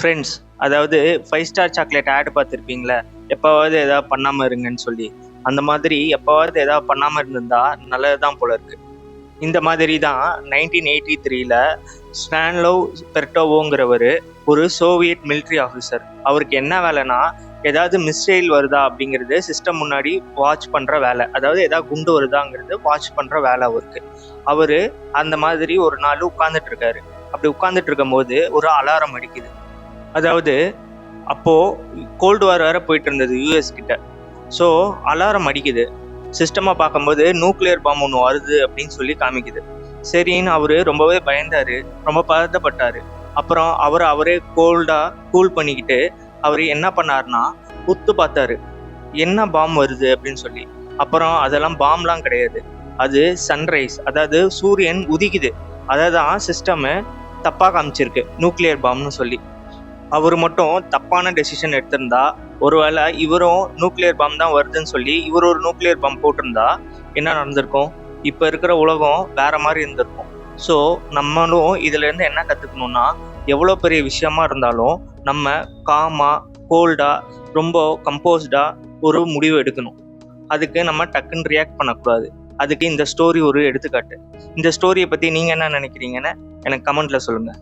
Friends, அதாவது 5 star chocolate add பார்த்துருப்பீங்களா? எப்போவாவது ஏதாவது பண்ணாம இருங்கன்னு சொல்லி. அந்த மாதிரி எப்போவாவது ஏதாவது பண்ணாம இருந்திருந்தா நல்லது தான் போல இருக்கு. இந்த மாதிரி தான் 1983ல ஸ்டான்லோவ் பெர்டோவோங்கிறவர் ஒரு சோவியத் மிலிட்ரி ஆஃபீஸர். அவருக்கு என்ன வேலைன்னா, ஏதாவது மிசைல் வருதா அப்படிங்கிறது சிஸ்டம் முன்னாடி வாட்ச் பண்ணுற வேலை. அதாவது ஏதாவது குண்டு வருதாங்கிறது வாட்ச் பண்ணுற வேலை அவருக்கு. அவர் அந்த மாதிரி ஒரு நாள் உட்கார்ந்துட்டு இருக்காரு. அப்படி உட்கார்ந்துட்டு இருக்கும் போது ஒரு அலாரம் அடிக்குது. அதாவது அப்போ கோல்டு வார் வேற போயிட்டு இருந்தது யூஎஸ் கிட்ட. ஸோ அலாரம் அடிக்குது. சிஸ்டமா பார்க்கும்போது நியூக்ளியர் பாம்பு ஒன்று வருது அப்படின்னு சொல்லி காமிக்குது. சரின்னு அவரு ரொம்பவே பயந்தாரு, ரொம்ப பதட்டப்பட்டாரு. அப்புறம் அவரே கூல் பண்ணிக்கிட்டு அவர் என்ன பண்ணாருன்னா உத்து பார்த்தாரு, என்ன பாம்பு வருது அப்படின்னு சொல்லி. அப்புறம் அதெல்லாம் பாம்லாம் கிடையாது, அது சன்ரைஸ், அதாவது சூரியன் உதிக்குது. அதை தான் சிஸ்டம் தப்பா காமிச்சிருக்கு நியூக்ளியர் பாம்னு சொல்லி. அவர் மட்டும் தப்பான டெசிஷன் எடுத்திருந்தா, ஒருவேளை இவரும் நியூக்ளியர் பாம் தான் வருதுன்னு சொல்லி இவர் ஒரு நியூக்ளியர் பாம் போட்டிருந்தா என்ன நடந்திருக்கும்? இப்போ இருக்கிற உலகம் வேற மாதிரி இருந்திருக்கும். ஸோ நம்மளும் இதுல இருந்து என்ன கத்துக்கணும்னா, எவ்வளோ பெரிய விஷயமா இருந்தாலும் நம்ம காமா, கோல்டா, ரொம்ப கம்போஸ்டா ஒரு முடிவு எடுக்கணும். அதுக்கு நம்ம டக்குன்னு ரியாக்ட் பண்ணக்கூடாது. அதுக்கு இந்த ஸ்டோரி ஒரு எடுத்துக்காட்டு. இந்த ஸ்டோரியை பத்தி நீங்க என்ன நினைக்கிறீங்கன்னு எனக்கு கமெண்ட்ல சொல்லுங்க.